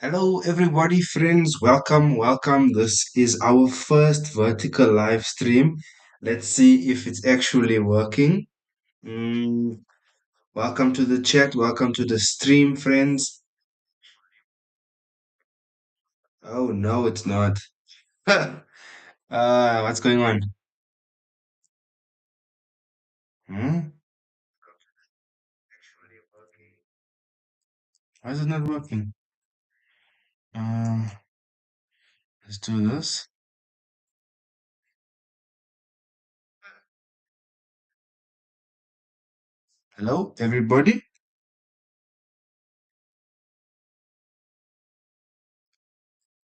Hello, everybody, friends. Welcome, welcome. This is our first vertical live stream. Let's see if it's actually working. Mm, welcome to the chat. Welcome to the stream, friends. Oh, no, it's not. What's going on? Hmm? Why is it not working? Uh, let's do this. Hello, everybody.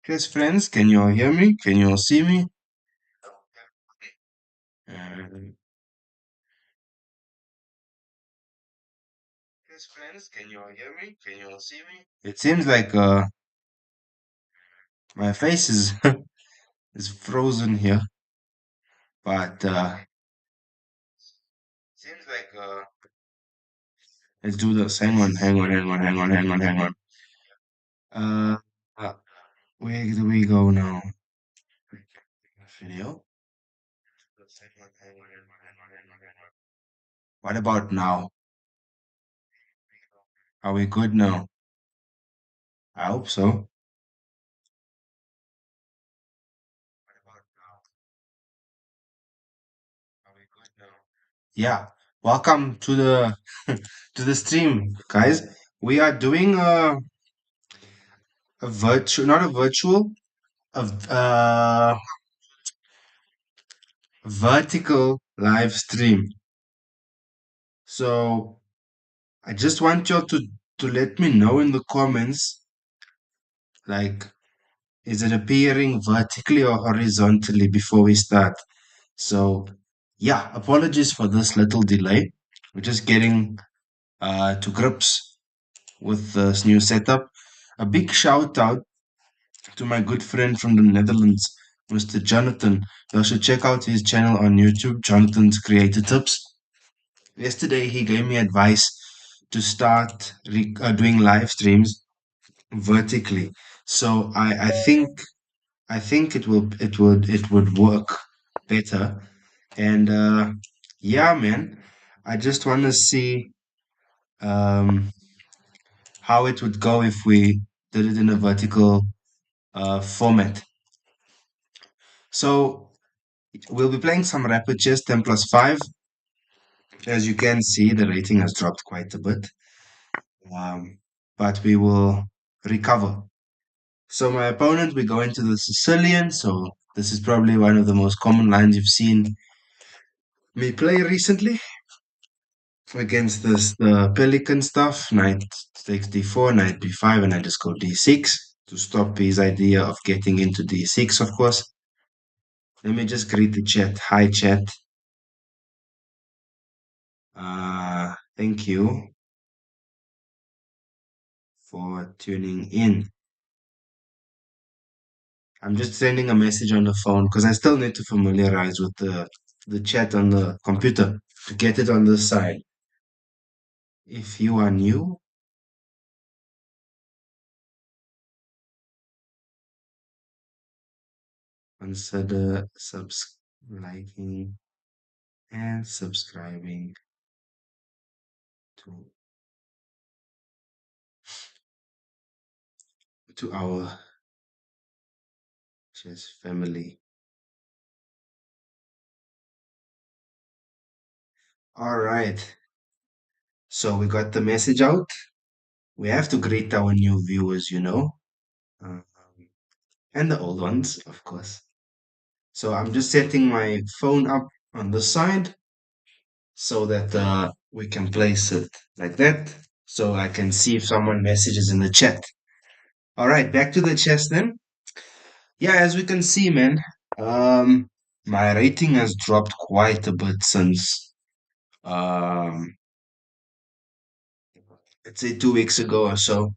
Yes, friends. Can you all hear me? Can you all see me? Uh, yes, friends. Can you all hear me? Can you all see me? It seems like my face is is frozen here, but seems like let's do this. Hang on. Uh, uh where do we go now? Video. What about now? Are we good now? I hope so. What about now? Are we good now? Yeah. Welcome to the to the stream, guys. We are doing a virtual, not a virtual, a vertical live stream. So I just want you all to let me know in the comments, like, is it appearing vertically or horizontally before we start? So, yeah, apologies for this little delay. We're just getting to grips with this new setup. A big shout out to my good friend from the Netherlands, Mr. Jonathan. You should check out his channel on YouTube, Jonathan's Creator Tips. Yesterday, he gave me advice to start doing live streams vertically. So I think it would work better. And yeah, man, I just want to see um, how it would go if we did it in a vertical format. So we'll be playing some rapid chess 10 plus 5. As you can see, the rating has dropped quite a bit, um, but we will recover. So my opponent, we go into the Sicilian. So this is probably one of the most common lines you've seen me play recently against this the Pelican stuff. Knight takes d4, knight b5, and I just go d6 to stop his idea of getting into d6, of course. Let me just greet the chat. Hi, chat. Thank you for tuning in. I'm just sending a message on the phone because I still need to familiarize with the chat on the computer to get it on this side. If you are new, consider liking and subscribing to our chess family. All right. So we got the message out. We have to greet our new viewers, um, and the old ones, of course. So I'm just setting my phone up on the side so that we can place it like that, so I can see if someone messages in the chat. All right, back to the chess then. Yeah, as we can see, man, my rating has dropped quite a bit since, um, let's say 2 weeks ago or so.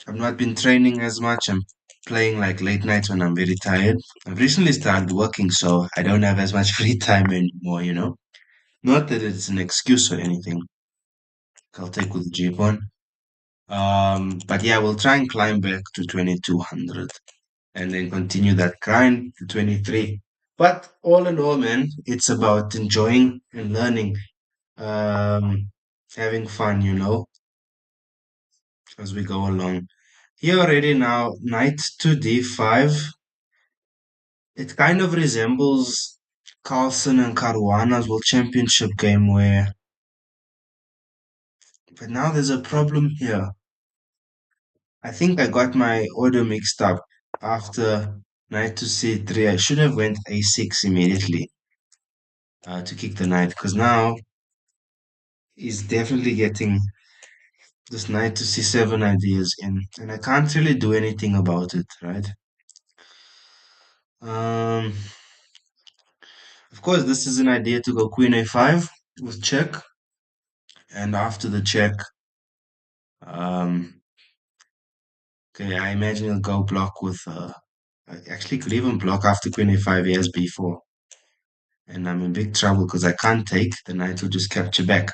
I've not been training as much. I'm playing like late nights when I'm very tired. I've recently started working, so I don't have as much free time anymore. Not that it's an excuse or anything. I'll take with the G pawn. But yeah, we'll try and climb back to 2200 and then continue that grind to 23. But all in all, man, it's about enjoying and learning, um, having fun, as we go along. Here already now, knight to d5. It kind of resembles Carlsen and Caruana's World Championship game but now there's a problem here. I think I got my order mixed up. After knight to c3, I should have went a6 immediately to kick the knight, because now he's definitely getting this knight to c7 ideas in, and I can't really do anything about it, right? Um, of course, this is an idea to go queen a5 with check, and after the check, um, okay, I imagine he'll go block with. I actually could even block after queen a5. He has b4, and I'm in big trouble because I can't take. The knight will just capture back.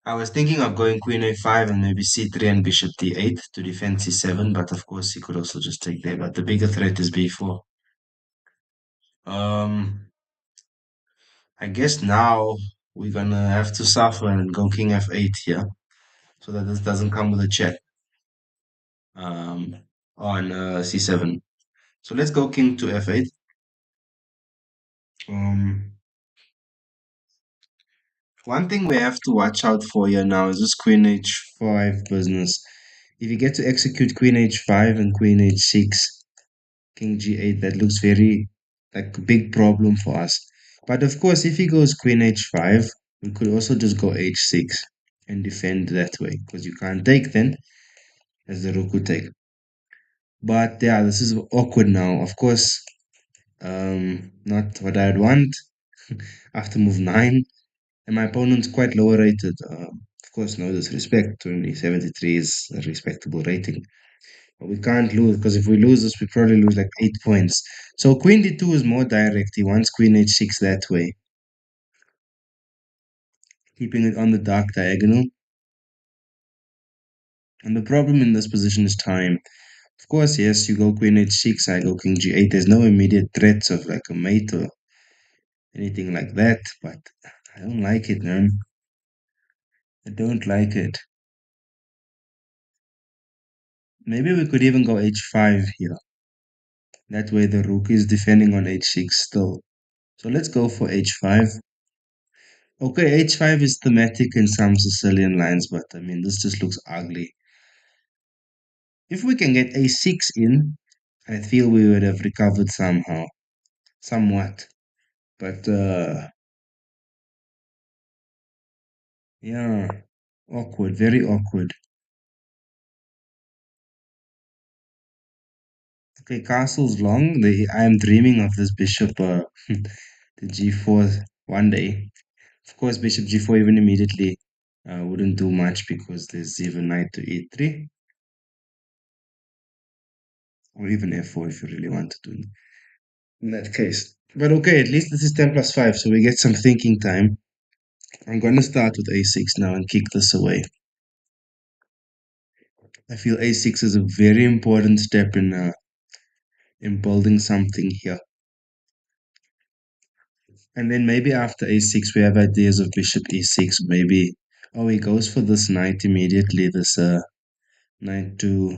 I was thinking of going queen a5 and maybe c3 and bishop d8 to defend c7, but of course he could also just take there. But the bigger threat is b4. Um, I guess now we're gonna have to suffer and go king f8 here, so that this doesn't come with a check um, on c7. So let's go king to f8. Um, One thing we have to watch out for here now is this queen h5 business. If you get to execute queen h5 and queen h6, king g8, that looks very like a big problem for us. But of course, if he goes queen h5, we could also just go h6 and defend that way, because you can't take then, as the rook would take. But yeah, this is awkward now. Of course, not what I'd want after move 9. And my opponent's quite lower rated. Of course, no disrespect. 2073 is a respectable rating. But we can't lose, because if we lose this, we probably lose like 8 points. So queen d2 is more direct. He wants queen h6 that way, keeping it on the dark diagonal. And the problem in this position is time. Of course, yes, you go queen h6, I go king g8. There's no immediate threats of like a mate or anything like that, but I don't like it, man. I don't like it. Maybe we could even go h5 here. That way the rook is defending on h6 still. So let's go for h5. Okay, h5 is thematic in some Sicilian lines, but I mean, this just looks ugly. If we can get a6 in, I feel we would have recovered somehow. Somewhat. But, yeah, awkward, very awkward. Okay, castle's long. I am dreaming of this bishop, the g4 one day. Of course, bishop g4 even immediately wouldn't do much, because there's even knight to e3, or even f4 if you really want to do in that case. But okay, at least this is 10 plus 5, so we get some thinking time. I'm going to start with a6 now and kick this away. I feel a6 is a very important step in building something here. And then maybe after a6 we have ideas of bishop e6. Maybe, oh, he goes for this knight immediately, this knight to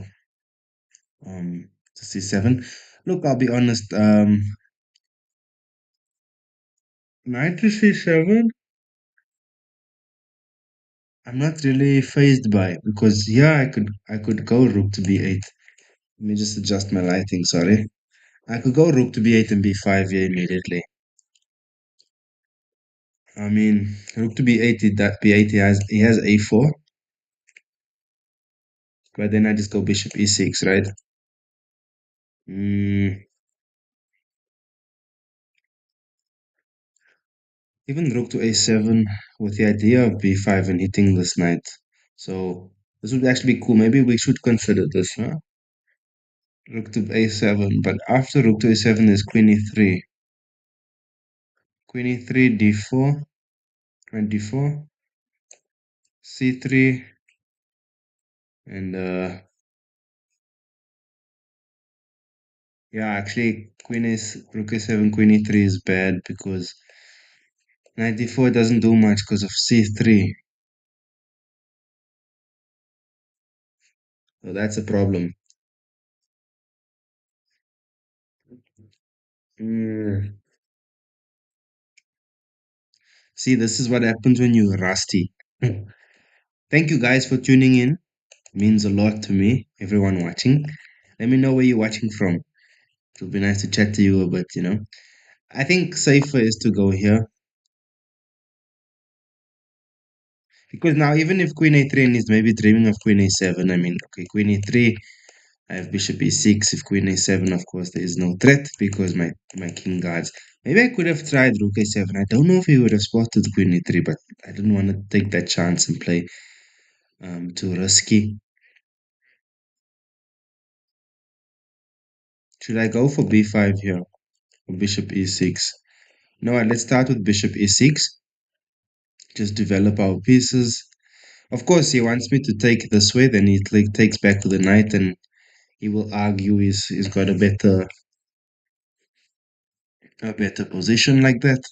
c7. Look, I'll be honest, knight to c7, I'm not really phased by, because yeah, I could go rook to b8. Let me just adjust my lighting, sorry. I could go rook to b8 and b5 here immediately. I mean, rook to b8, that b8, he has a4, but then I just go bishop e6, right? Even rook to a7 with the idea of b5 and hitting this knight. So this would actually be cool. Maybe we should consider this, huh? Rook to a7, but after rook to a7 is queen e3. Queen e3, d4, and d4. c3 and yeah, actually queen is rook a7, queen e3 is bad because knight d4 doesn't do much because of c3. So that's a problem. Mm. See, this is what happens when you're rusty. Thank you guys for tuning in. It means a lot to me, everyone watching. Let me know where you're watching from. It'll be nice to chat to you a bit, you know. I think safer is to go here. Because now, even if queen a3 and he's maybe dreaming of queen a7, I mean, okay, queen a3, I have bishop e6. If queen a7, of course, there is no threat because my king guards. Maybe I could have tried rook a7. I don't know if he would have spotted queen e3, but I didn't want to take that chance and play too risky. Should I go for b5 here? Or bishop e6? No, let's start with bishop e6. Just develop our pieces. Of course, he wants me to take this way, then he takes back with the knight, and he will argue he's got a better position like that.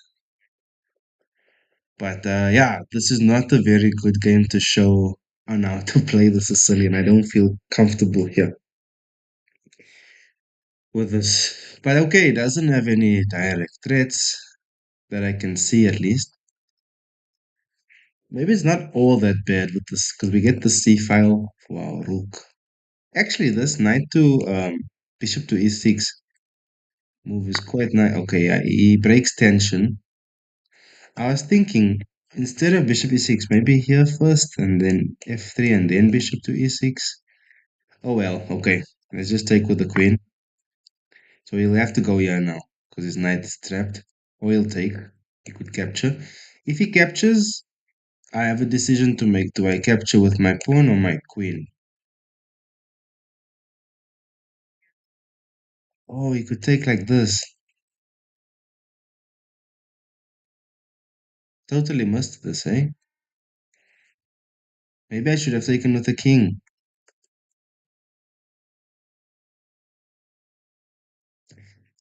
But yeah, this is not a very good game to show on how to play the Sicilian. I don't feel comfortable here with this. But okay, it doesn't have any direct threats that I can see at least. Maybe it's not all that bad with this because we get the c file for our rook. Actually, this knight to bishop to e6 move is quite nice. Okay, yeah, he breaks tension. I was thinking instead of bishop e6, maybe here first and then f3 and then bishop to e6. Oh well, okay. Let's just take with the queen. So he'll have to go here now because his knight is trapped. Or he'll take. He could capture. If he captures, I have a decision to make. Do I capture with my pawn or my queen? Oh, he could take like this. Totally missed this, eh? Maybe I should have taken with the king.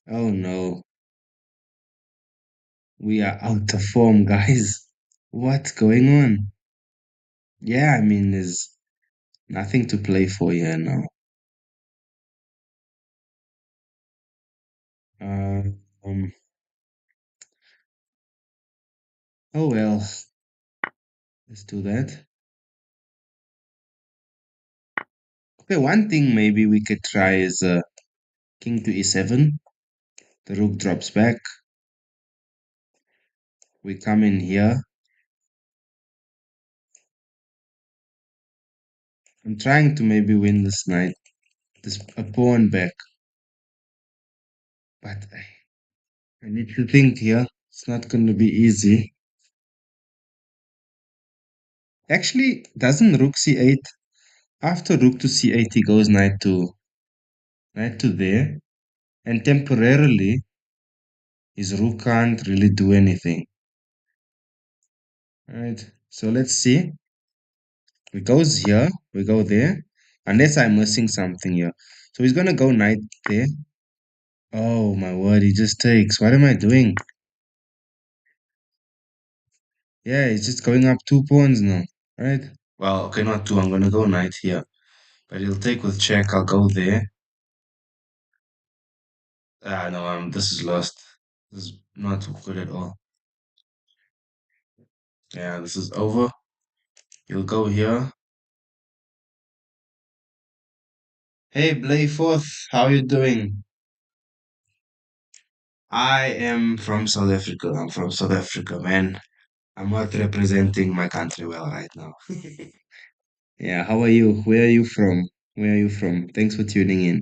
Oh no. We are out of form, guys. What's going on? Yeah, I mean, there's nothing to play for here now. Uh, um, oh well, let's do that. Okay, one thing maybe we could try is king to e7. The rook drops back. We come in here. I'm trying to maybe win this knight, this a pawn back, but I need to think here. It's not going to be easy. Actually, doesn't rook c8? After rook to c8, he goes knight to there, and temporarily his rook can't really do anything. Right. So let's see. We goes here, we go there, unless I'm missing something here. So he's gonna go knight there. Oh my word, he just takes. What am I doing? Yeah, he's just going up 2 pawns now, right? Well, okay, not two. I'm gonna go knight here, but he'll take with check. I'll go there. Ah, no, this is lost. This is not good at all. Yeah, this is over. You'll go here. Hey, Blayforth, how you doing? I am from South Africa. I'm from South Africa, man. I'm not representing my country well right now. Yeah, how are you? Where are you from? Where are you from? Thanks for tuning in.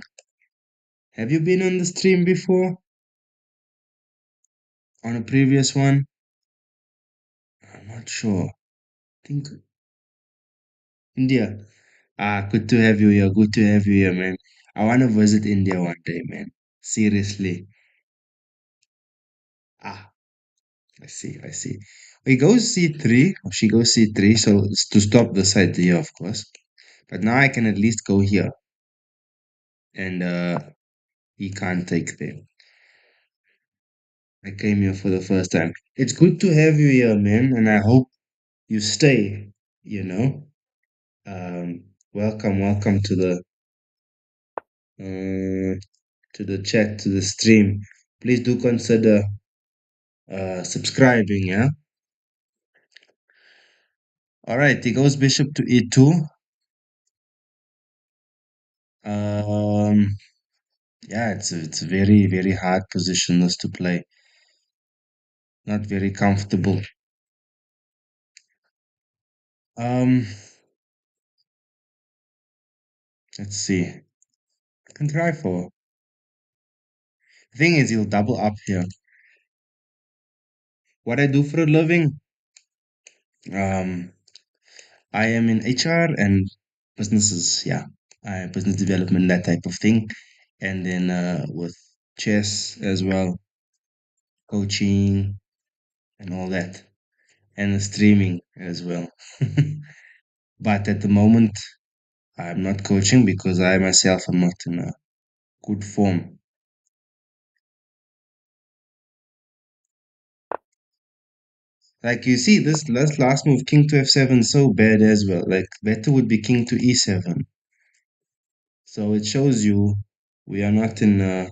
Have you been on the stream before? On a previous one? I'm not sure. I think India. Ah, good to have you here. Good to have you here, man. I want to visit India one day, man. Seriously. Ah, I see, I see. He goes c3, or she goes c3, so it's to stop this idea, of course. But now I can at least go here, and he can't take there. I came here for the first time. It's good to have you here, man, and I hope you stay, you know. Welcome, welcome to the chat, to the stream. Please do consider subscribing, yeah? All right, he goes bishop to e2. Um, yeah, it's a very, very hard position this to play. Not very comfortable. Um, let's see. I can try for. The thing is, he'll double up here. What I do for a living, um, I am in HR and businesses, yeah, business development, that type of thing, and then with chess as well, coaching and all that, and the streaming as well. But at the moment, I'm not coaching because I myself am not in a good form. Like you see, this last move, king to f7, so bad as well. Like better would be king to e7. So it shows you we are not in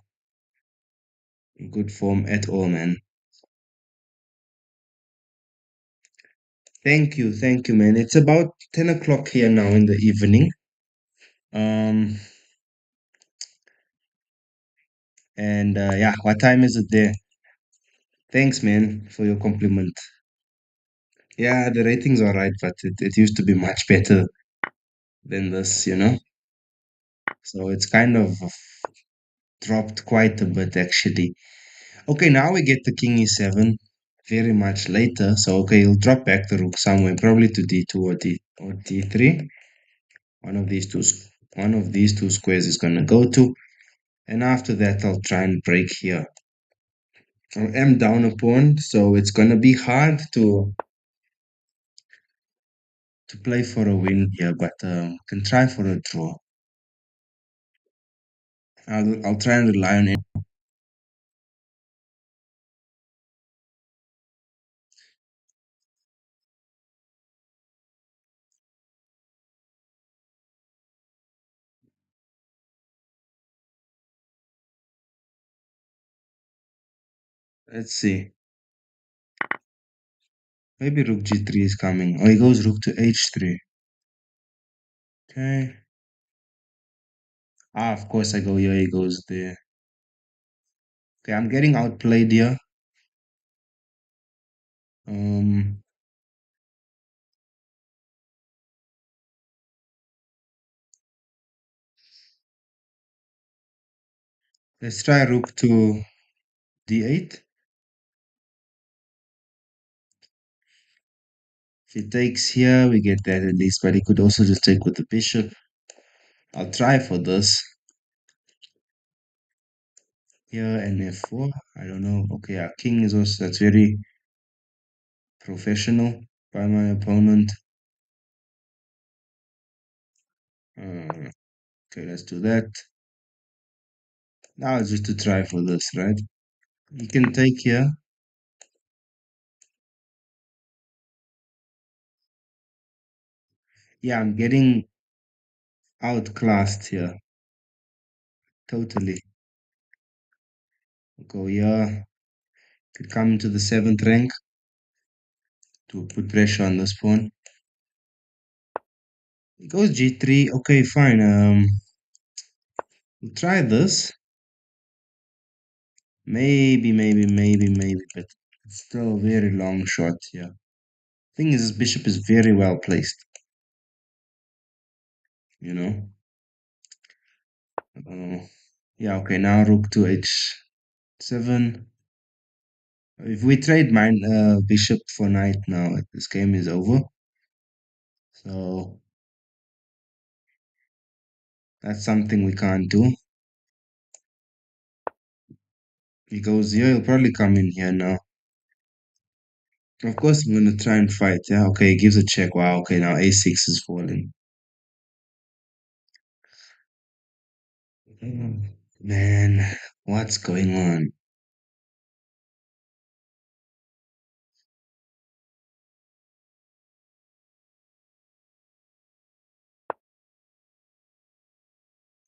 good form at all, man. Thank you, man. It's about 10 o'clock here now in the evening. Um, and yeah, what time is it there? Thanks, man, for your compliment. Yeah, the ratings are right, but it used to be much better than this, you know? So it's kind of dropped quite a bit, actually. Okay, now we get the king e7 very much later. So, okay, he'll drop back the rook somewhere, probably to d2 or d3. One of these two squares is going to go to. And after that, I'll try and break here. I am down a pawn, so it's going to be hard to play for a win here, but can try for a draw. I'll try and rely on it. Let's see. Maybe rook g3 is coming. Oh, he goes rook to h3. Okay. Ah, of course I go here, he goes there. Okay, I'm getting outplayed here. Um, let's try rook to d8. If he takes here, we get that at least, but he could also just take with the bishop. I'll try for this. Here and f4. I don't know. Okay, yeah, king is also, that's very professional by my opponent. Okay, let's do that. Now it's just to try for this, right? You can take here. Yeah, I'm getting outclassed here. Totally. Go here. Could come into the 7th rank to put pressure on this pawn. It goes g3. Okay, fine. We'll try this. Maybe, but it's still a very long shot here. Thing is, this bishop is very well placed. You know? Yeah, okay, now rook to h7. If we trade mine bishop for knight now, this game is over. So that's something we can't do. He goes here, he'll probably come in here now. Of course, I'm gonna try and fight. Yeah, okay, it gives a check. Wow, okay, now a6 is falling. Man, what's going on?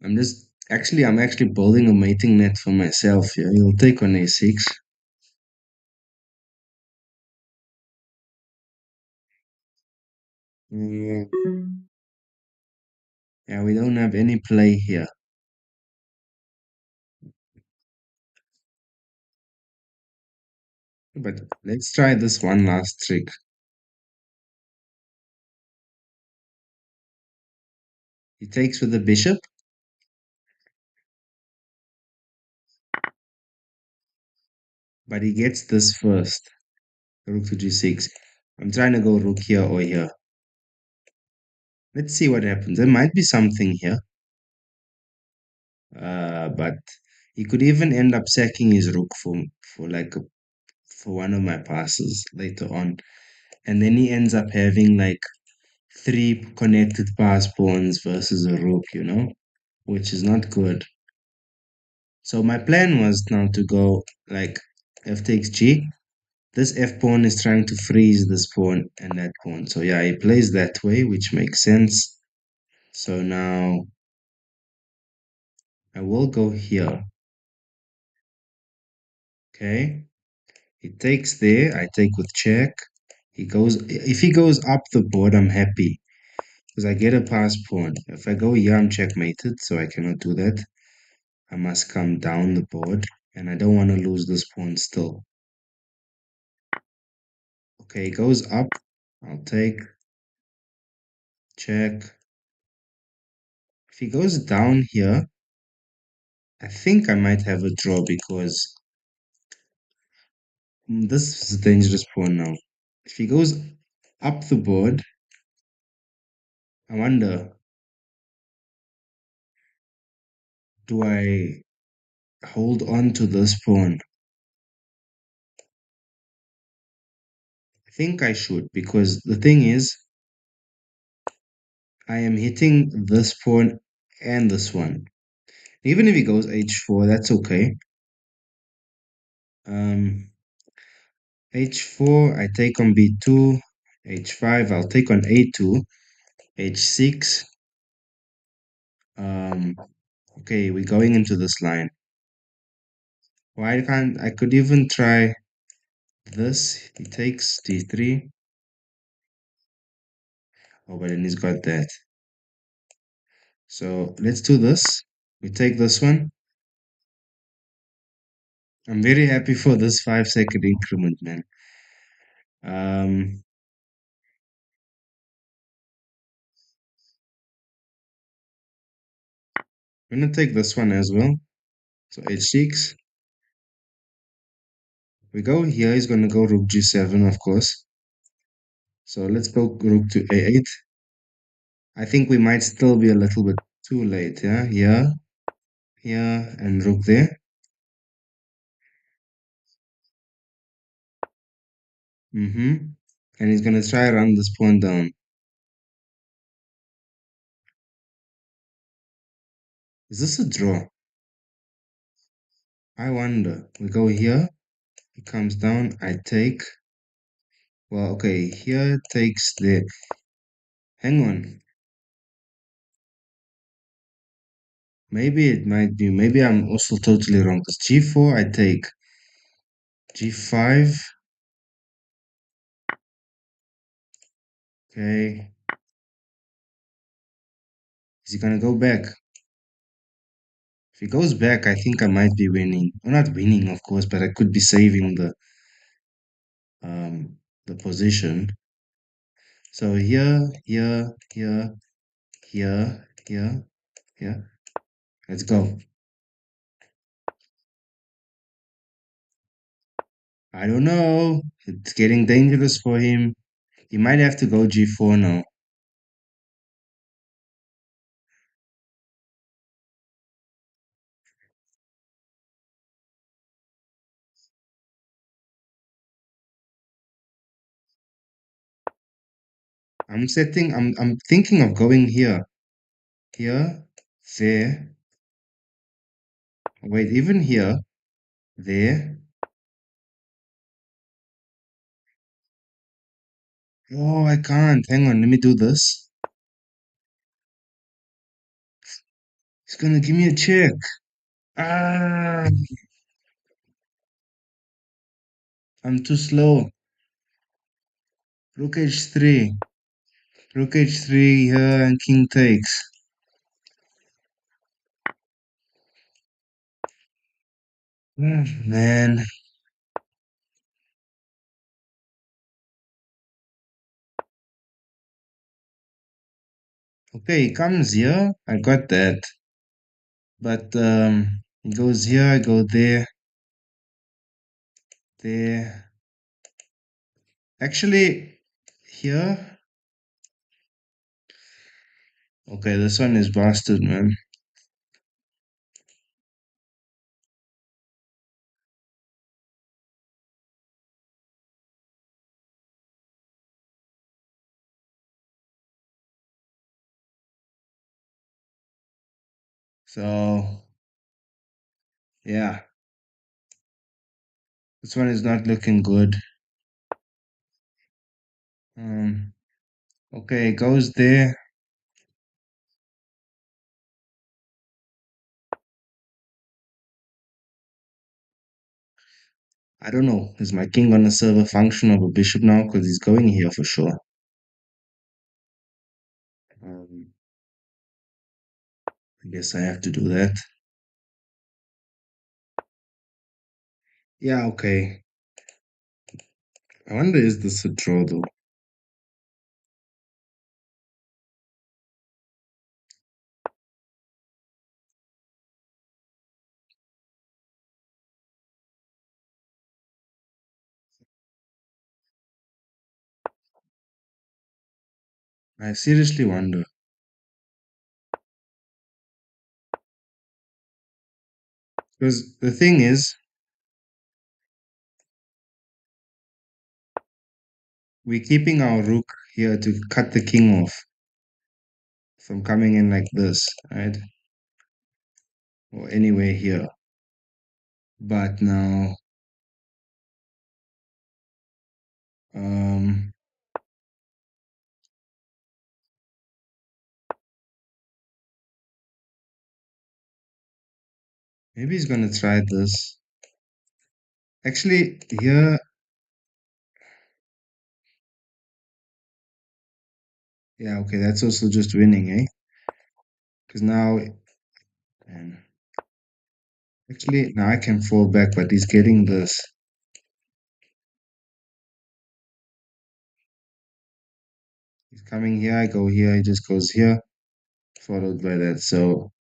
I'm actually building a mating net for myself. Yeah, you'll take on a6. Mm, yeah, we don't have any play here. But let's try this one last trick. He takes with the bishop, but he gets this first. Rook to g6. I'm trying to go rook here or here. Let's see what happens. There might be something here. But he could even end up sacking his rook for like for one of my passes later on. And then he ends up having like three connected pass pawns versus a rook, which is not good. So my plan was now to go like f takes g. This f pawn is trying to freeze this pawn and that pawn. So yeah, he plays that way, which makes sense. So now I will go here. Okay. He takes there. I take with check. If he goes up the board, I'm happy because I get a pass pawn. If I go here, I'm checkmated, so I cannot do that. I must come down the board, and I don't want to lose this pawn still. Okay, he goes up. I'll take check. If he goes down here, I think I might have a draw because this is a dangerous pawn now. If he goes up the board, I wonder, do I hold on to this pawn? I think I should because the thing is, I am hitting this pawn and this one. Even if he goes h4, that's okay. H4, I take on b2, h5, I'll take on a2, h6. Um, okay, we're going into this line. Why can't I could even try this? He takes d3. Oh, but then he's got that. So let's do this. We take this one. I'm very happy for this 5-second increment, man. Um, I'm gonna take this one as well. So h6. We go here. He's gonna go rook g7, of course. So let's go rook to a8. I think we might still be a little bit too late. Yeah, here, here, and rook there. And he's gonna try run this pawn down. Is this a draw? I wonder. We go here. He comes down. I take. Well, okay. Here takes the. Hang on. Maybe it might be. Maybe I'm also totally wrong. Because g4, I take g5. Okay. Is he gonna go back? If he goes back, I think I might be winning. Well, not winning, of course, but I could be saving um the position. So here, here, here, here, here, here. Let's go. I don't know. It's getting dangerous for him. He might have to go g4 now. I'm thinking of going here. Here, there. Wait, even here, there. Oh, I can't. Hang on, let me do this. It's gonna give me a check. Ah, I'm too slow. Rook h3. Rook h3 here and king takes. Man. Okay, he comes here. I got that. But he goes here, I go there, there. Actually, here. Okay, this one is bastard, man. So, yeah, this one is not looking good. Um, okay, it goes there. I don't know. Is my king gonna serve a function of a bishop now? Because he's going here for sure. Um, I guess I have to do that. Yeah, okay. I wonder is this a draw though? I seriously wonder. Because the thing is, we're keeping our rook here to cut the king off from coming in like this, right? Or anywhere here. But now, um, maybe he's gonna try this. Actually, here, yeah, okay, that's also just winning, eh? Because now, man, actually, now I can fall back, but he's getting this. He's coming here, I go here, he just goes here, followed by that. So,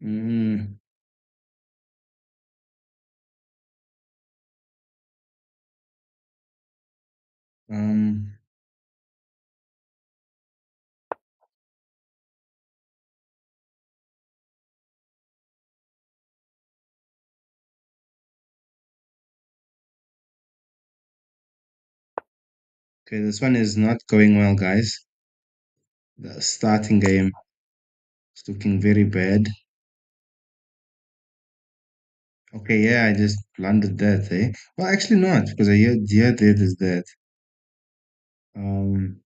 mm, um, okay, this one is not going well, guys. The starting game is looking very bad. Okay, yeah, I just blundered that, eh? Well, actually not, because I heard, yeah, there is that. Um,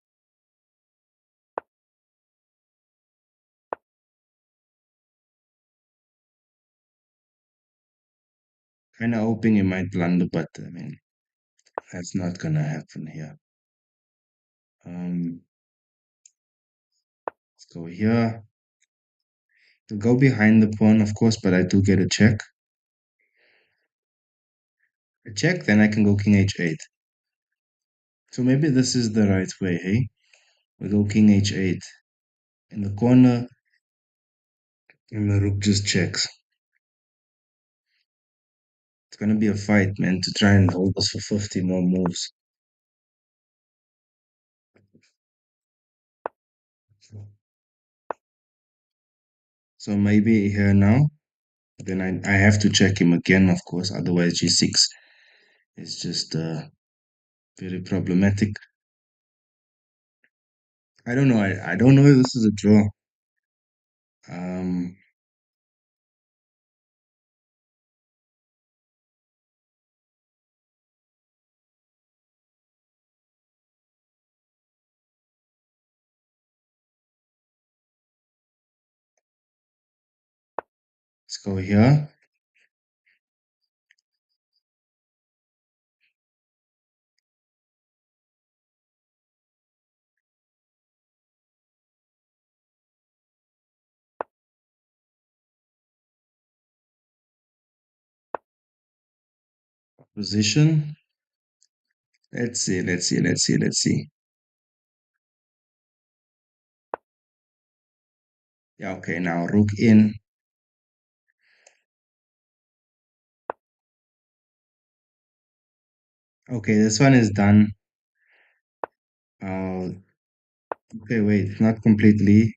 kind of hoping you might blunder, but I mean, that's not gonna happen here. Let's go here. To go behind the pawn, of course, but I do get a check. A check, then I can go king h8. So maybe this is the right way, hey? We go king h8 in the corner, and the rook just checks. It's gonna be a fight, man, to try and hold this for 50 more moves. So maybe here now, then I have to check him again, of course, otherwise g6 is just Very problematic. I don't know. I don't know if this is a draw. Um, let's go here. Position. Let's see. Let's see. Let's see. Let's see. Yeah. Okay. Now rook in. Okay. This one is done. Uh, okay. Wait. Not completely.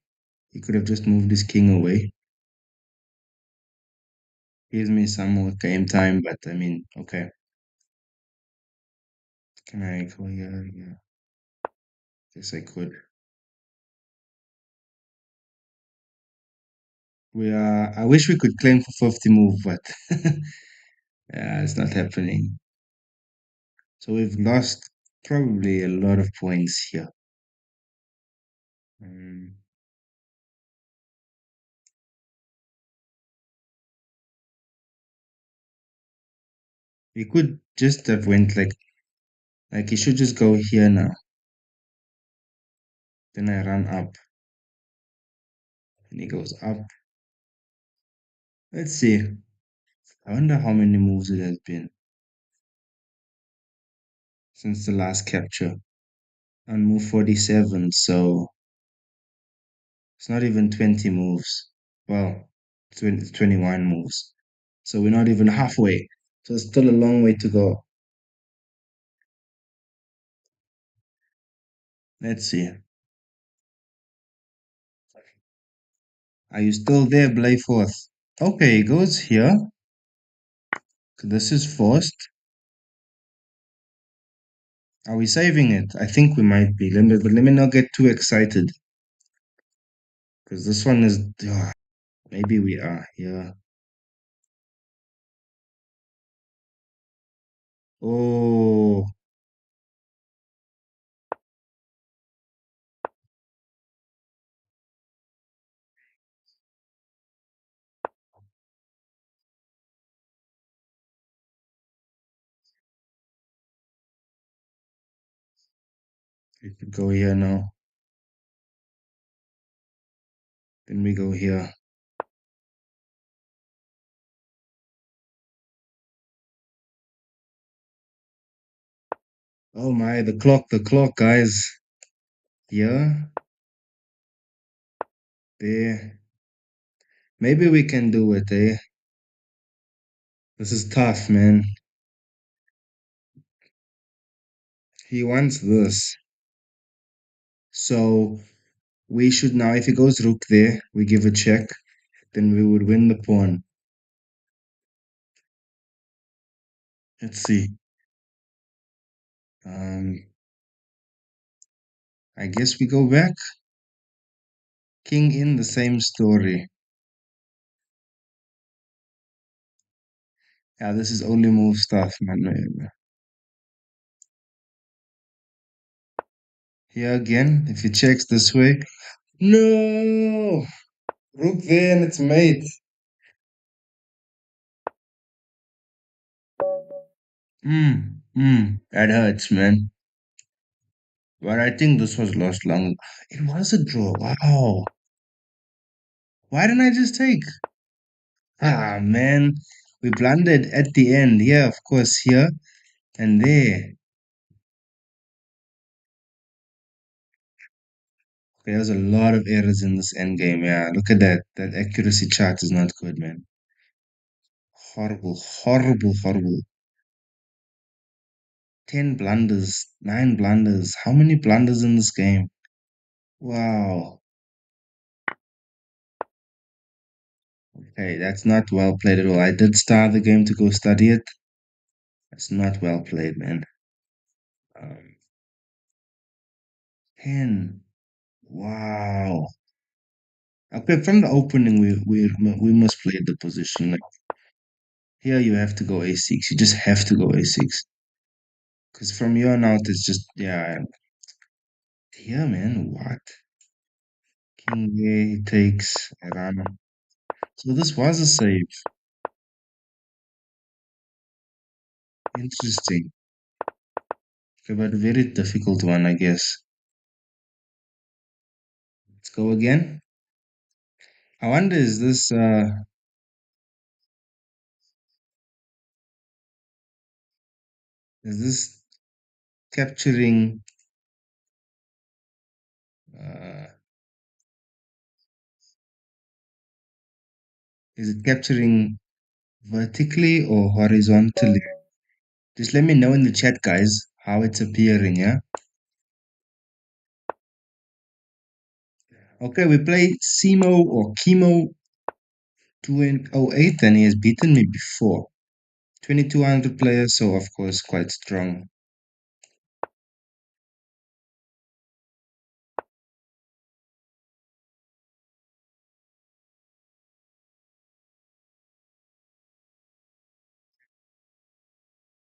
He could have just moved his king away. Gives me some more game time, but I mean, okay. Can I go here? Yeah. Guess I could. I wish we could claim for 50 move, but yeah, it's not happening. So we've lost probably a lot of points here. Um, we could just have went like he should just go here now. Then I run up and he goes up. Let's see. I wonder how many moves it has been since the last capture. On move 47, so it's not even 20 moves. Well, 20, 21 moves. So we're not even halfway. So it's still a long way to go. Let's see. Are you still there, Blayforth? Okay, it goes here. This is forced. Are we saving it? I think we might be. But let me not get too excited. Because this one is... maybe we are. Yeah. Oh, we could go here now. Then we go here. Oh my, the clock, guys. Here, there. Maybe we can do it, eh? This is tough, man. He wants this. So we should now, if he goes rook there, we give a check. Then we would win the pawn. Let's see. Um, I guess we go back. King in, the same story. Yeah, this is only move stuff, man. Here again, if he checks this way. No! Rook there and it's mate. That hurts, man. But I think this was lost long. It was a draw. Wow. Why didn't I just take? Ah, man. We blundered at the end. Yeah, of course, here and there. There's a lot of errors in this end game. Yeah, look at that. That accuracy chart is not good, man. Horrible, horrible, horrible. 10 blunders, 9 blunders. How many blunders in this game? Wow. Okay, that's not well played at all. I did start the game to go study it. That's not well played, man. Um, 10. Wow. Okay, from the opening, we must play the position. Like here, you have to go a6. You just have to go a6. Because from here on out, it's just, yeah. Here, man, what? King A takes Iran. So this was a save. Interesting. Okay, but a very difficult one, I guess. Let's go again. I wonder, is this capturing, uh, is it capturing vertically or horizontally? Just let me know in the chat, guys, how it's appearing, yeah? Okay, we play Simo or Chemo 208 and he has beaten me before. 2200 players, so of course quite strong.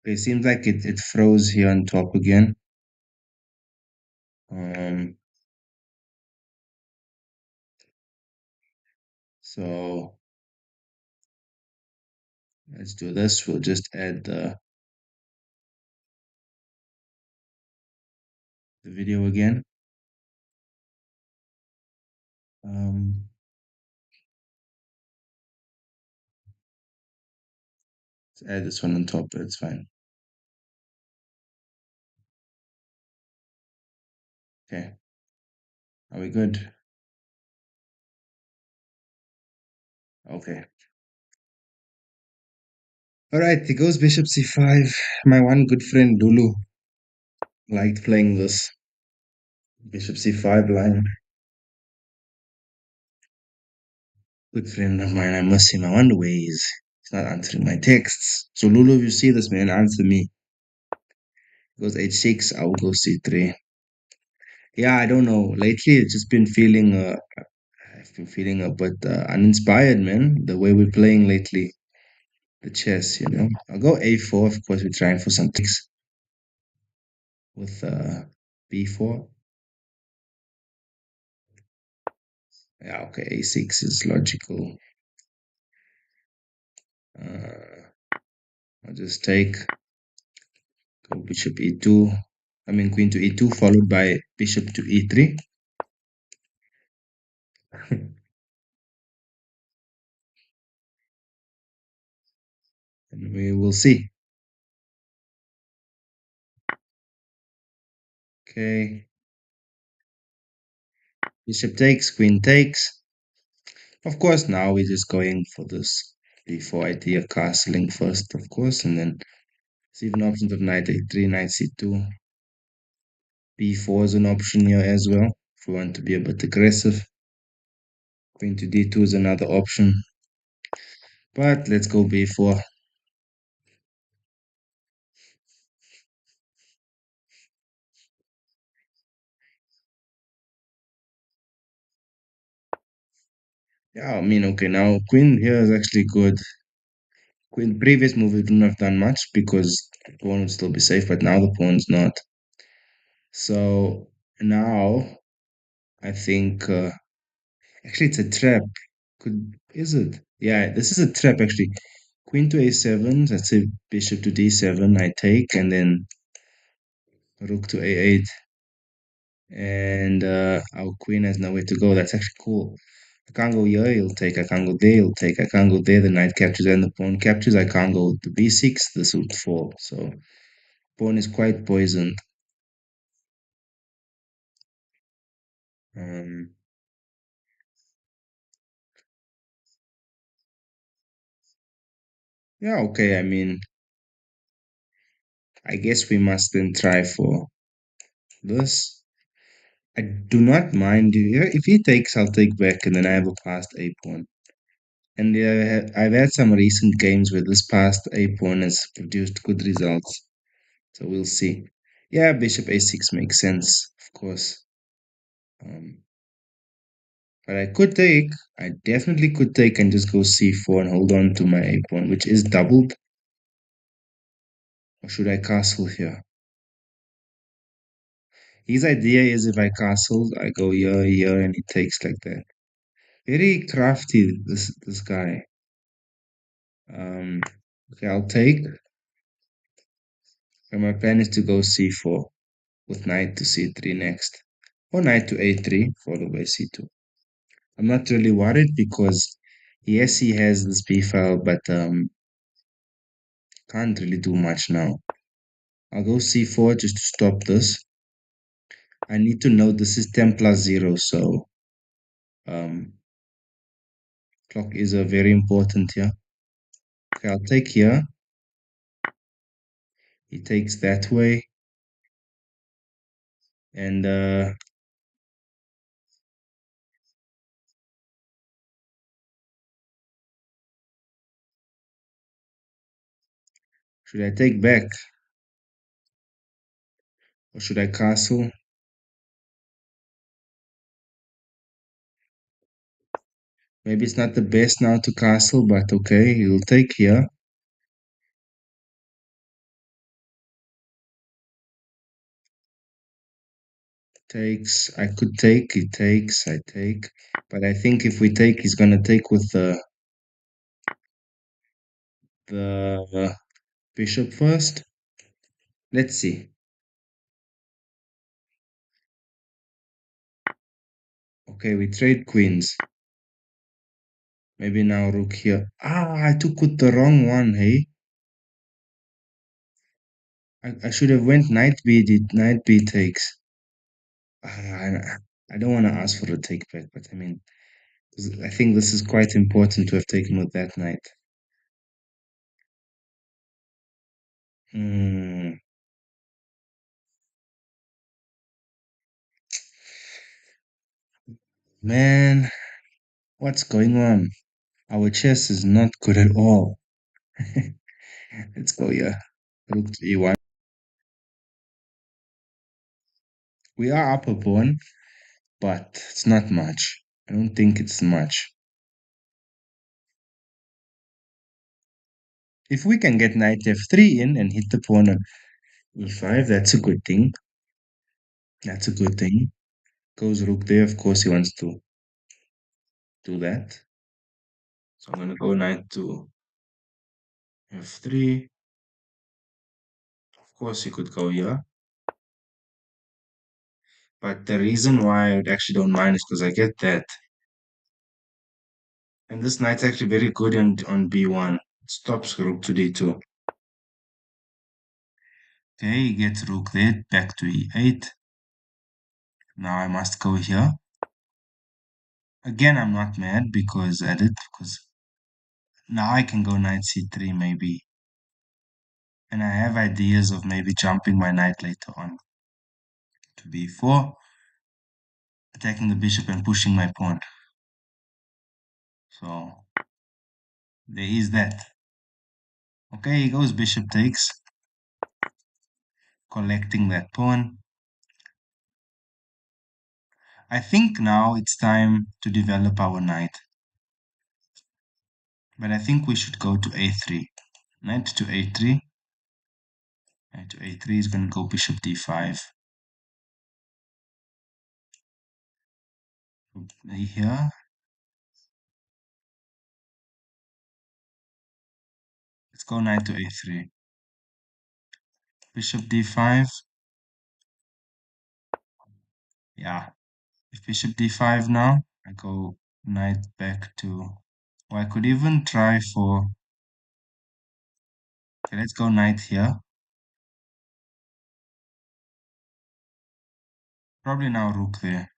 It seems like it froze here on top again. Um, so let's do this. We'll just add the video again. Um, let's add this one on top. That's fine. Okay. Are we good? Okay. All right. It goes Bishop C5. My one good friend Lulu liked playing this Bishop C5 line. Good friend of mine. I miss him. I wonder where he is. He's not answering my texts. So Lulu, if you see this, man, answer me. Goes H6. I will go C3. Yeah, I don't know. Lately, it's just been feeling. I've been feeling a bit uninspired, man. The way we're playing lately, the chess. I'll go A4. Of course, we're trying for some tricks with B4. Yeah, okay. A6 is logical. Uh, I'll just take go bishop E2. I mean queen to E2, followed by bishop to E3. And we will see. Okay, bishop takes, queen takes. Of course, now we're just going for this b4 idea, castling first, of course, and then see even options of knight a3, knight c2. b4 is an option here as well, if we want to be a bit aggressive. Queen to d2 is another option, but let's go b4. Yeah, I mean, okay, now queen here is actually good. Queen previous move we wouldn't have done much because the pawn would still be safe, but now the pawn's not. So now I think actually it's a trap. Is it? Yeah, this is a trap actually. Queen to a7, let's say bishop to d7, I take, and then rook to a8. And our queen has nowhere to go. That's actually cool. I can't go here, he'll take. I can't go there, he'll take. I can't go there, the knight captures and the pawn captures. I can't go to b6, this would fall. So pawn is quite poisoned. Um, yeah, okay. I mean, I guess we must then try for this. I do not mind. If he takes, I'll take back, and then I have a passed a pawn. And I've had some recent games where this passed a pawn has produced good results. So we'll see. Yeah, bishop a6 makes sense, of course. Um, but I could take, I definitely could take and just go c4 and hold on to my a pawn, which is doubled. Or should I castle here? His idea is if I castle, I go here, here, and he takes like that. Very crafty, this guy. Okay, I'll take. And my plan is to go c4 with knight to c3 next. Or knight to a3 followed by c2. I'm not really worried because yes, he has this b file, but can't really do much now. I'll go c4 just to stop this. I need to know this is 10 plus 0, so um, clock is a very important here. Okay, I'll take here. He takes that way. And should I take back? Or should I castle? Maybe it's not the best now to castle, but okay, he'll take here. Takes, I could take, he takes, I take. But I think if we take, he's gonna take with the bishop first. Let's see. Okay, we trade queens. Maybe now rook here. Ah, I took with the wrong one, hey? I should have went knight b, knight b takes. I don't want to ask for a take back, but I mean, I think this is quite important to have taken with that knight. Hmm. Man, what's going on? Our chess is not good at all. Let's go here. Rook to e1. We are up a pawn, but it's not much. I don't think it's much. If we can get knight f3 in and hit the pawn on e5, that's a good thing. That's a good thing. Goes rook there. Of course, he wants to do that. So I'm going to go knight to f3. Of course, he could go here. But the reason why I actually don't mind is because I get that. And this knight's actually very good on b1. It stops rook to d2. Okay, he gets rook there, back to e8. Now I must go here. Again, I'm not mad because now I can go knight c3 maybe. And I have ideas of maybe jumping my knight later on to b4, attacking the bishop and pushing my pawn. So there is that. Okay, he goes bishop takes, collecting that pawn. I think now it's time to develop our knight. But I think we should go to a3. Knight to a3. Knight to a3 is going to go bishop d5. Here. Let's go knight to a3. Bishop d5. Yeah. If bishop d5 now, I go knight back to... Or I could even try for... Okay, let's go knight here. Probably now rook there.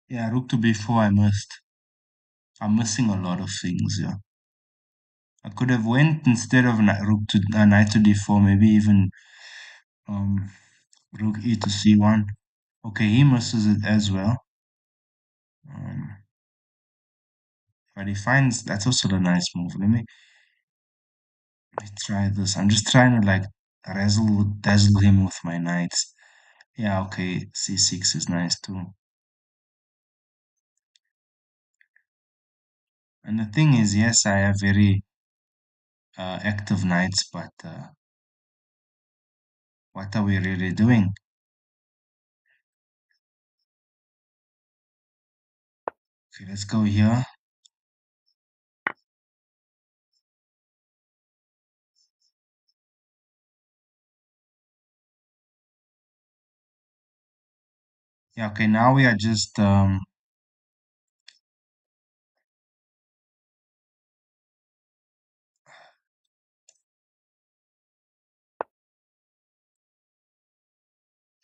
Yeah, rook to b4 I missed. I'm missing a lot of things, yeah. I could have went instead of rook to knight to d4, maybe even um, rook e to c1. Okay, he misses it as well. But he finds that's also a nice move. Let me try this. I'm just trying to like dazzle him with my knights. Yeah, okay. C6 is nice too. And the thing is, yes, I have very active knights, but what are we really doing? Okay, let's go here. Yeah, okay, now we are just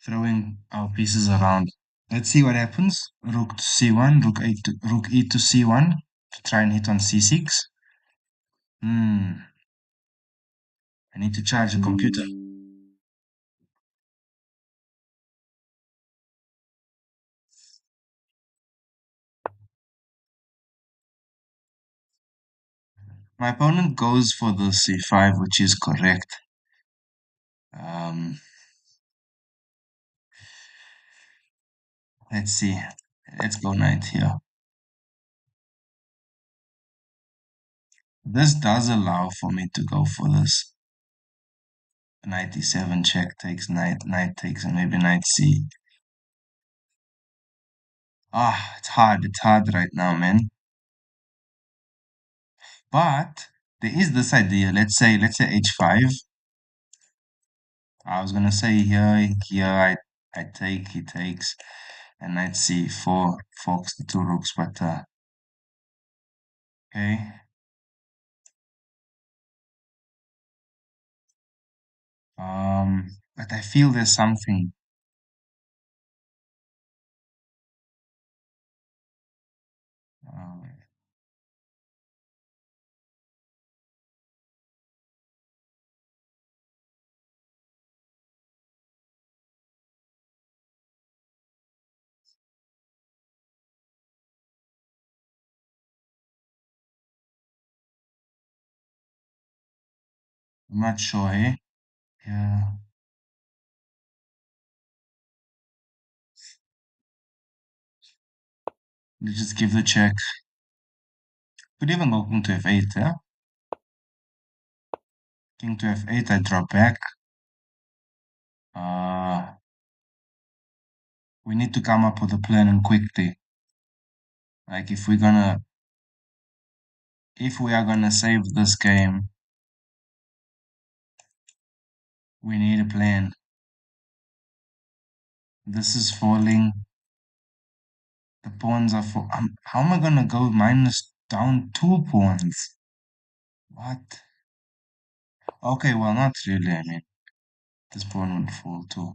throwing our pieces around. Let's see what happens. Rook to c1, rook e to c1 to try and hit on c6. Hmm, I need to charge the computer. My opponent goes for the c5, which is correct. Um, let's see. Let's go knight here. This does allow for me to go for this. Knight e7 check takes knight takes, and maybe knight c. Ah, it's hard. It's hard right now, man. But there is this idea. Let's say h5. I was gonna say here I take, he takes, and knight c4 forks the two rooks, but okay. But I feel there's something. Um, I'm not sure, eh? Yeah. Let's just give the check. Could even go king to f8, yeah? King to f8, I drop back. Uh, we need to come up with a plan and quickly. Like if we are gonna save this game, we need a plan. This is falling. The pawns are for. How am I gonna go minus down 2 pawns? What? Okay, well, not really. I mean, this pawn would fall too.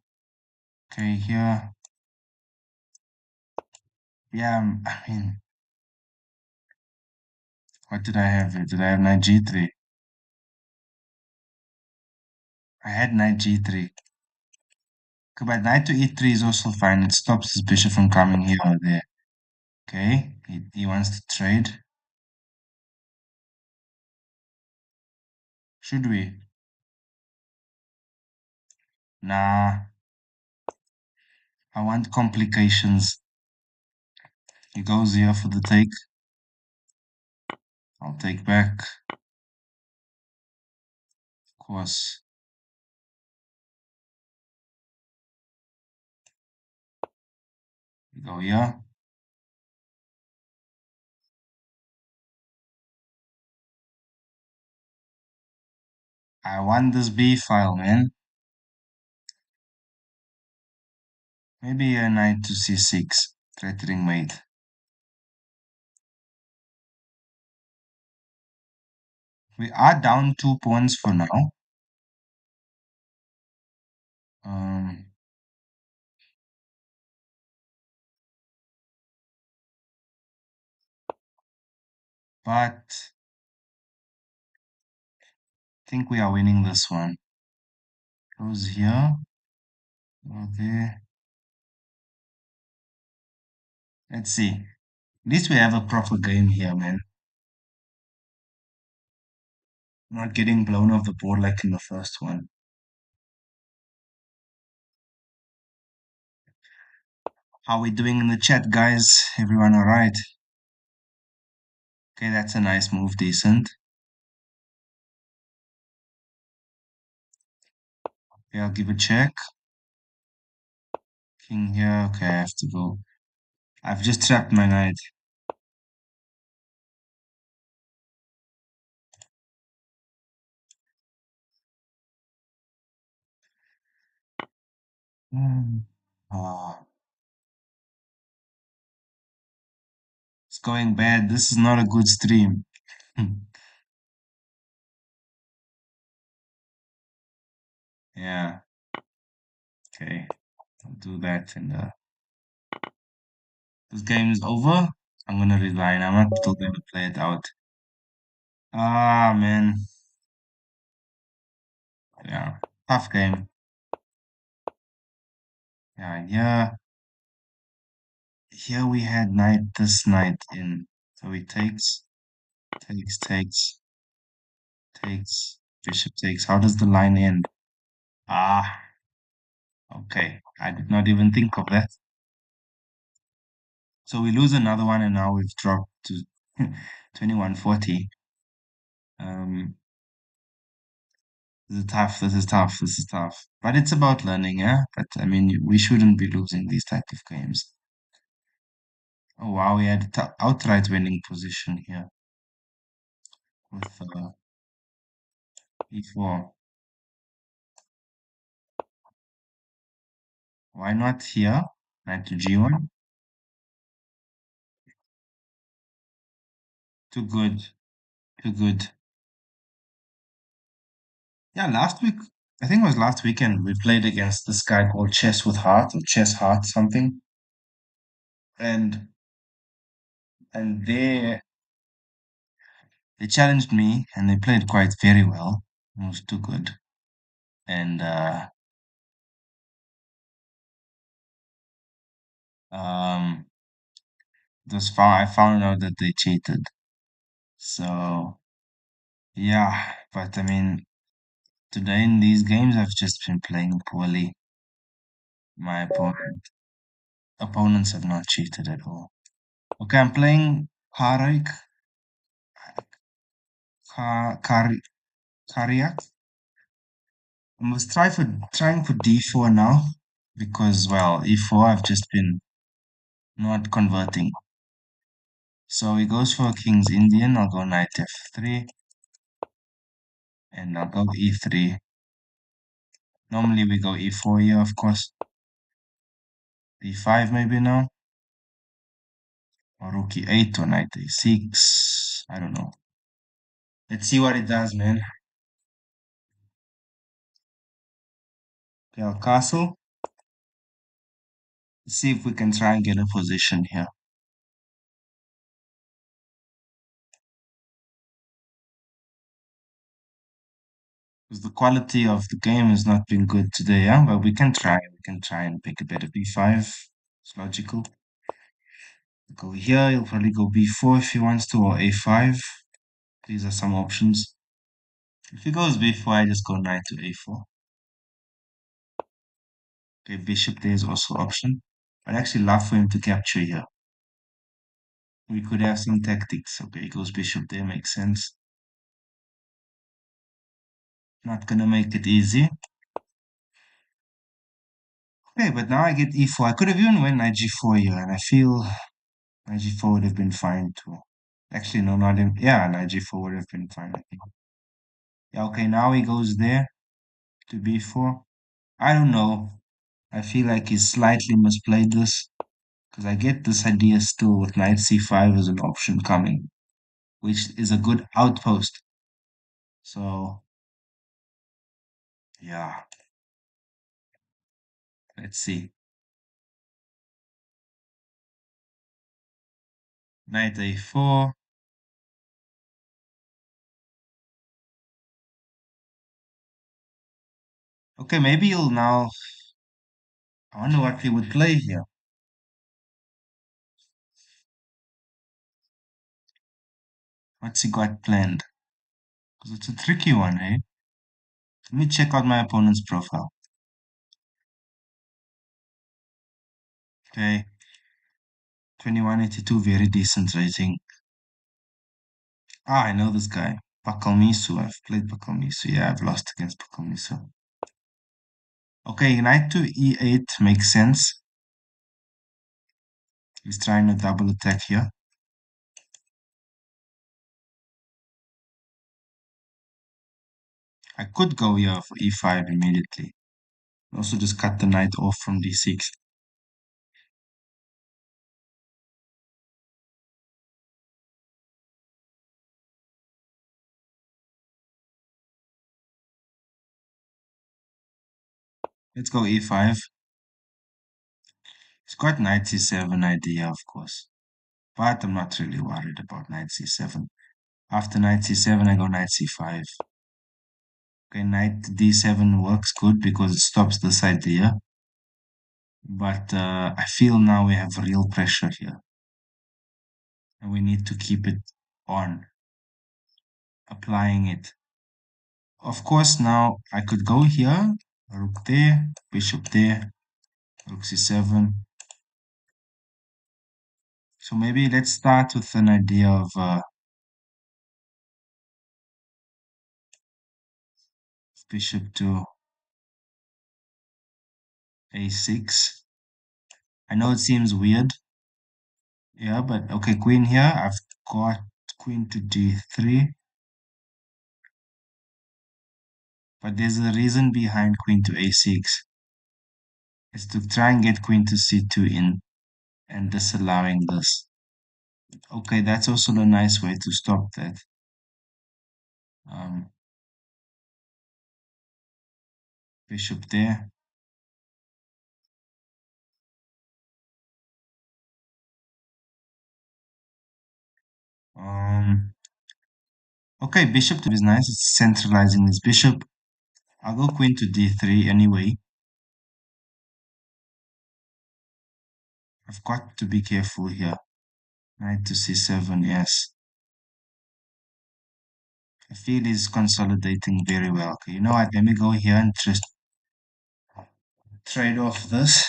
Okay, here. Yeah, I mean, what did I have here? Did I have knight g3? I had knight g3. Okay, but knight to e3 is also fine. It stops his bishop from coming here or there. Okay, he wants to trade. Should we? Nah, I want complications. He goes here for the take. I'll take back. Of course. We go here. I want this B file, man. Maybe a knight to c6. Threatening mate. We are down 2 pawns for now. Um, but I think we are winning this one. Goes here. Go there. Let's see. At least we have a proper game here, man. Not getting blown off the board like in the first one. How we doing in the chat, guys? Everyone all right? Okay, that's a nice move, decent. Okay, I'll give a check. King here. Okay, I have to go. I've just trapped my knight. Hmm. Ah, it's going bad. This is not a good stream. Yeah, okay. I'll do that and this game is over. I'm gonna resign. I'm not still gonna play it out. Ah, man. Yeah, tough game. Yeah, yeah. Here we had knight this knight in. So he takes, takes, bishop takes. How does the line end? Ah, okay. I did not even think of that. So we lose another one and now we've dropped to 2140. Um, this is tough, this is tough, this is tough. But it's about learning, yeah? But I mean, we shouldn't be losing these type of games. Oh wow, we had outright winning position here with e4. Why not here? Knight to g1. Too good, too good. Yeah, last week, I think it was last weekend, we played against this guy called Chess with Heart or Chess Heart something. And they challenged me and they played quite very well. It was too good. And um I found out that they cheated. So yeah, but I mean today in these games I've just been playing poorly. My opponents have not cheated at all. Okay, I'm playing Karek Kar Kariak. I must trying for d4 now because well e4 I've just been not converting. So he goes for King's Indian. I'll go knight f3 and I'll go e3. Normally we go e4 here, of course. d5 maybe now. Or rook e8 or knight a6. I don't know. Let's see what it does, man. Okay, I'll castle. Let's see if we can try and get a position here. Because the quality of the game has not been good today, yeah? But we can try. We can try and pick a better b5. It's logical. Go here. He'll probably go b4 if he wants to, or a5. These are some options. If he goes b4, I just go knight to a4. Okay, bishop there is also option. I'd actually love for him to capture here. We could have some tactics. Okay, he goes bishop there, makes sense. Not gonna make it easy. Okay, but now I get e4. I could have even went knight g4 here, and I feel knight g4 would have been fine too. Actually, no, not even. Yeah, knight g4 would have been fine, I think. Yeah, okay, now he goes there to b4. I don't know. I feel like he's slightly misplayed this because I get this idea still with knight c5 as an option coming, which is a good outpost. So, yeah, let's see. Knight a4. Okay, maybe he'll now. I wonder what he would play here. What's he got planned? Because it's a tricky one, eh? Let me check out my opponent's profile. Okay, 2182, very decent rating. Ah, I know this guy. Pakalmisu. I've played Pakalmisu. Yeah, I've lost against Pakalmisu. Okay, knight to e8 makes sense. He's trying to double attack here. I could go here for e5 immediately. Also just cut the knight off from d6. Let's go e5. It's got knight c7 idea, of course. But I'm not really worried about knight c7. After knight c7, I go knight c5. Okay, knight d7 works good because it stops this idea. But I feel now we have real pressure here. And we need to keep it on, applying it. Of course, now I could go here, rook there, bishop there, rook c7. So maybe let's start with an idea of bishop to a6. I know it seems weird. Yeah, but okay, queen here. I've got queen to d3. But there's a reason behind queen to a6. It's to try and get queen to c2 in and disallowing this. Okay, that's also a nice way to stop that. Um, Bishop there. Okay, bishop to is nice. It's centralizing this bishop. I'll go queen to d3 anyway. I've got to be careful here. Knight to c7, yes. I feel he's consolidating very well. Okay, you know what? Let me go here and just trade off this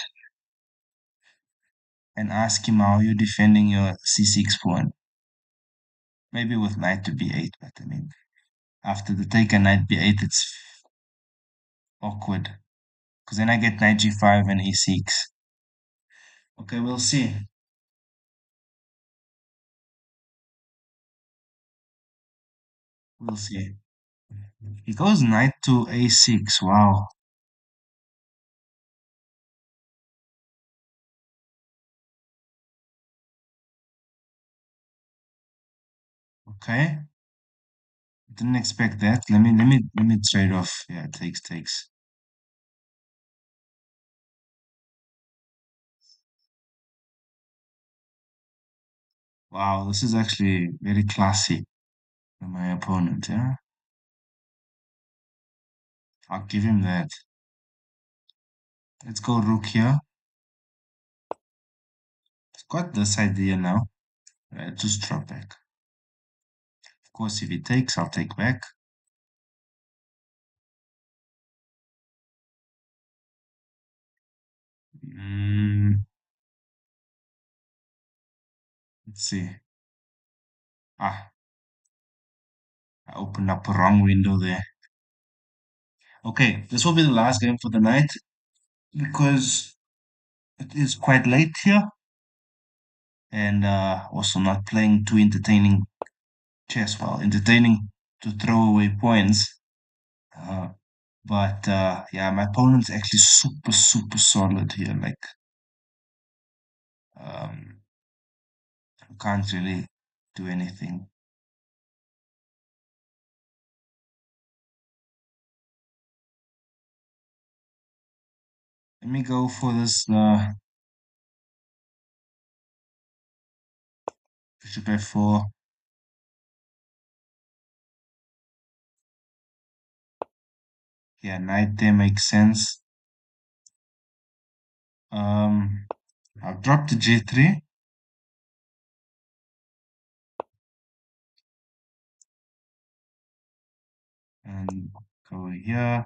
and ask him how you're defending your c6 pawn. Maybe with knight to b8, but I mean, after the take and knight b8, it's awkward. Because then I get knight g5 and e6. Okay, we'll see. We'll see. He goes knight to a6. Wow. Okay. Didn't expect that. Let me trade off. Yeah, takes. Wow, this is actually very classy from my opponent, yeah? I'll give him that. Let's go rook here. It's got this idea now. Just drop back. Of course, if he takes, I'll take back. Mm, let's see. Ah, I opened up a wrong window there. Okay, this will be the last game for the night because it is quite late here and also not playing too entertaining chess. Well, entertaining to throw away points. Uh, but yeah, my opponent's actually super solid here. Like, um, can't really do anything. Let me go for this bishop f4. Yeah, knight there makes sense. I'll drop to g3. and go here.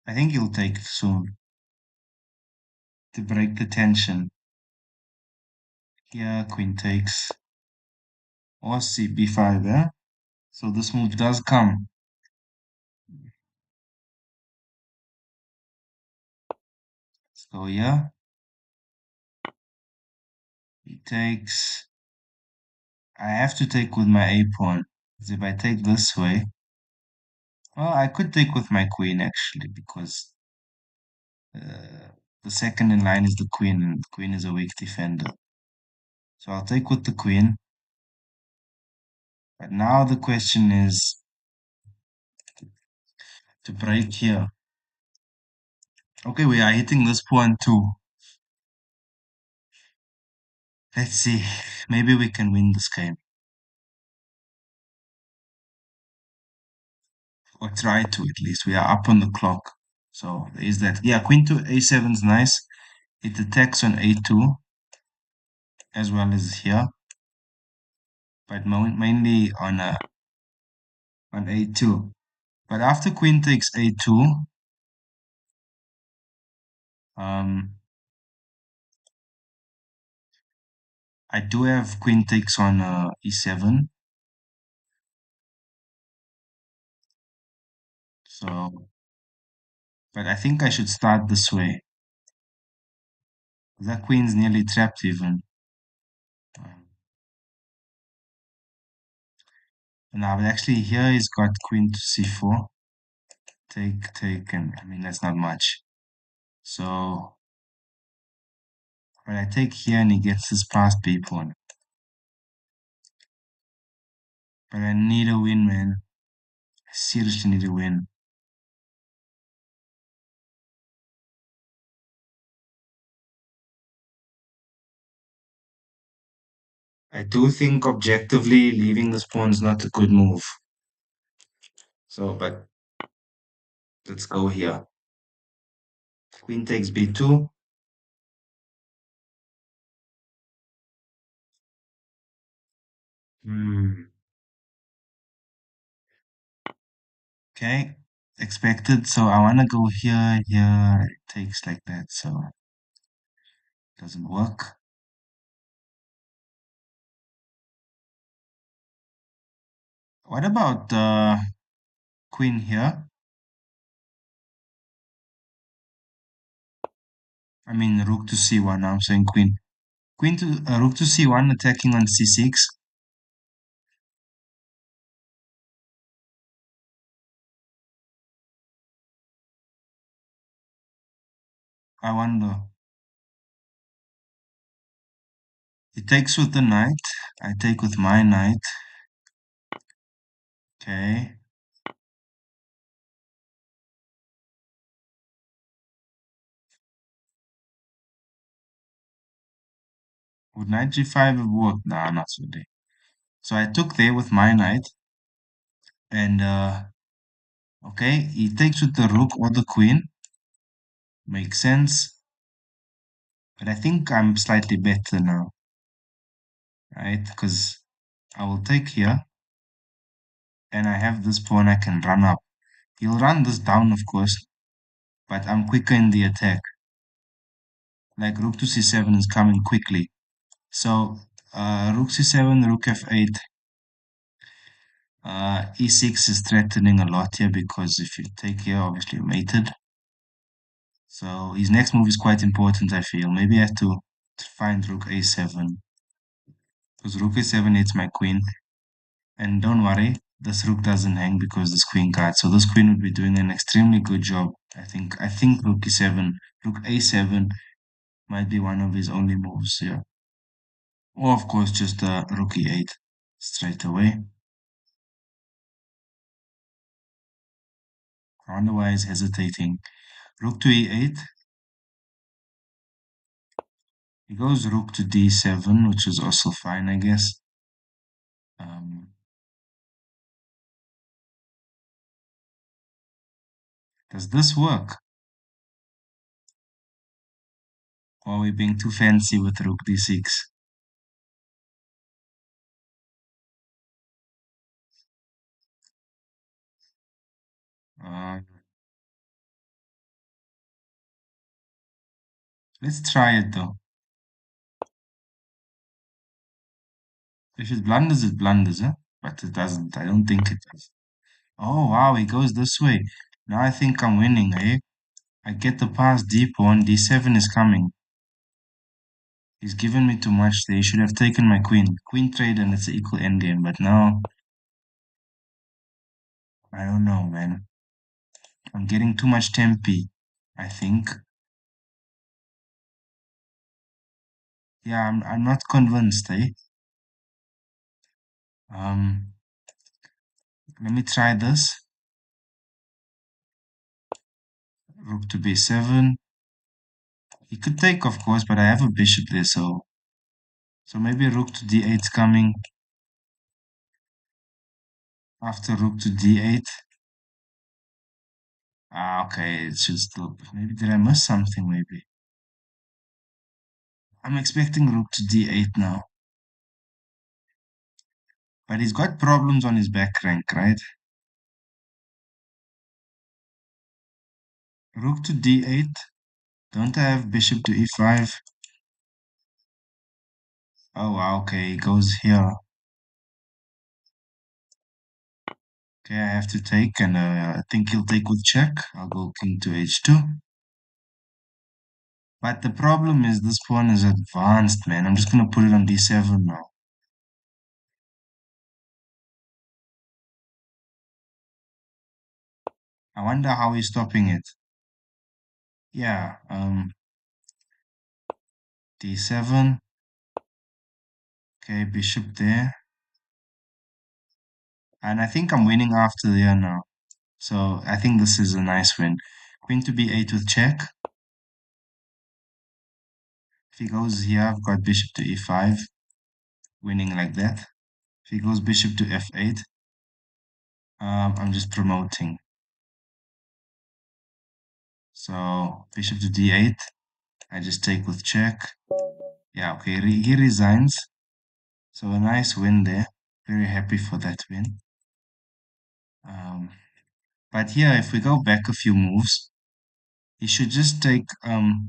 I think he'll take soon to break the tension. Here, queen takes, or b5, yeah? So this move does come. Let's go here. He takes. I have to take with my a pawn. Because if I take this way, well, I could take with my queen actually, because the second in line is the queen, and the queen is a weak defender. So I'll take with the queen. But now the question is to break here. Okay, we are hitting this pawn too. Let's see. Maybe we can win this game. Or try to at least. We are up on the clock. So there is that. Yeah, queen to a7 is nice. It attacks on a2 as well as here. But mainly on a2. But after queen takes a2, um, I do have queen takes on e7. So, but I think I should start this way. That queen's nearly trapped even. Um, Now, but actually here he's got queen to c4. Take, and I mean, that's not much. So, but I take here and he gets his passed b pawn. But I need a win, man. I seriously need a win. I do think objectively leaving this pawn's not a good move. So, but let's go here. Queen takes b2. Hmm. Okay, expected. So I want to go here, here. It takes like that, so it doesn't work. What about queen here? I mean, rook to c1. I'm saying queen. Queen to rook to c1, attacking on c6. I wonder. He takes with the knight. I take with my knight. Okay. Would knight g5 have worked? Nah, not really. So I took there with my knight. And, okay, he takes with the rook or the queen. Makes sense. But I think I'm slightly better now. Right? Because I will take here. And I have this pawn I can run up. He'll run this down, of course. But I'm quicker in the attack. Like rook to c7 is coming quickly. So rook c7, rook f8. E6 is threatening a lot here because if you take here, obviously you're mated. So his next move is quite important, I feel. Maybe I have to find rook a7. Because rook a7 hits my queen. And don't worry, this rook doesn't hang because this queen guards. So this queen would be doing an extremely good job. I think rook e7, rook a7 might be one of his only moves here. Or of course just rook e8 straight away. I wonder why he's hesitating. Rook to e8. He goes rook to d7, which is also fine, I guess. Um, does this work? Or are we being too fancy with rook d6? Let's try it though. If it blunders, it blunders, huh? But it doesn't. I don't think it does. Oh wow, it goes this way. Now I think I'm winning, eh? I get the pass deep on. D7 is coming. He's given me too much there. He should have taken my queen. Queen trade and it's an equal endgame. But now, I don't know, man. I'm getting too much tempi, I think. Yeah, I'm not convinced, eh? Um, Let me try this. Rook to b7. He could take, of course, but I have a bishop there, so maybe rook to d8 is coming after rook to d8. Ah, okay, it should still. Maybe did I miss something? Maybe I'm expecting rook to d8 now, but he's got problems on his back rank, right? Rook to d8. Don't I have bishop to e5? Oh, wow, okay, he goes here. Okay, I have to take, and I think he'll take with check. I'll go king to h2. But the problem is this pawn is advanced, man. I'm just gonna put it on d7 now. I wonder how he's stopping it. Yeah, d7. Okay, bishop there. And I think I'm winning after there now. So I think this is a nice win. Queen to b8 with check. If he goes here, I've got bishop to e5, winning like that. If he goes bishop to f8, I'm just promoting. So bishop to d8, I just take with check. Yeah, okay, he resigns. So a nice win there. Very happy for that win. Um, but here, if we go back a few moves, he should just take, I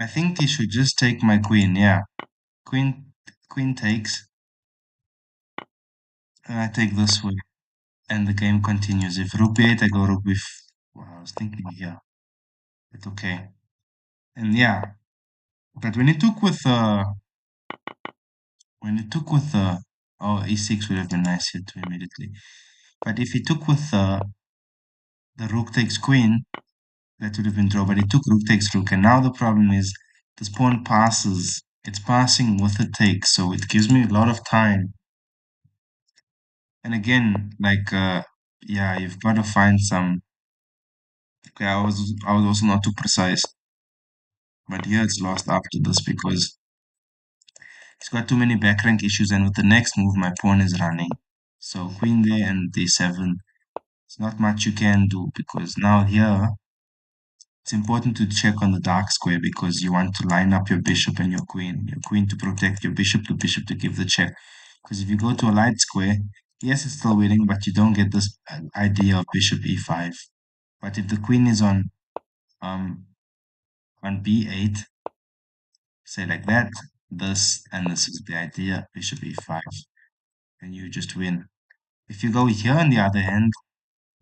think he should just take my queen, yeah. Queen takes, and I take this way, and the game continues. If rook b8, I go rook b. Well, I was thinking here, but okay. And yeah, but when he took with oh, e6 would have been nice here too immediately. But if he took with the rook takes queen, that would have been draw. But he took rook takes rook, and now the problem is this pawn passes. It's passing with a take, so it gives me a lot of time. And again, like yeah, you've got to find some. Okay, I was also not too precise, but here it's lost after this because he's got too many back rank issues, and with the next move, my pawn is running. So queen there and d7. It's not much you can do because now here it's important to check on the dark square because you want to line up your bishop and your queen to protect your bishop, the bishop to give the check. Because if you go to a light square, yes, it's still winning, but you don't get this idea of bishop e5. But if the queen is um on b8, say like that, this and this is the idea, bishop e5, and you just win. If you go here on the other hand,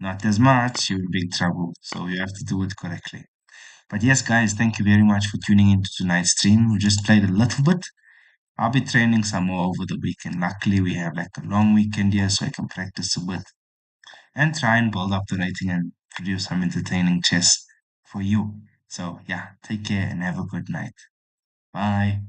not as much, you're in big trouble. So you have to do it correctly. But yes, guys, thank you very much for tuning into tonight's stream. We just played a little bit. I'll be training some more over the weekend. Luckily, we have like a long weekend here, so I can practice a bit and try and build up the rating and produce some entertaining chess for you. So, yeah, take care and have a good night. Bye.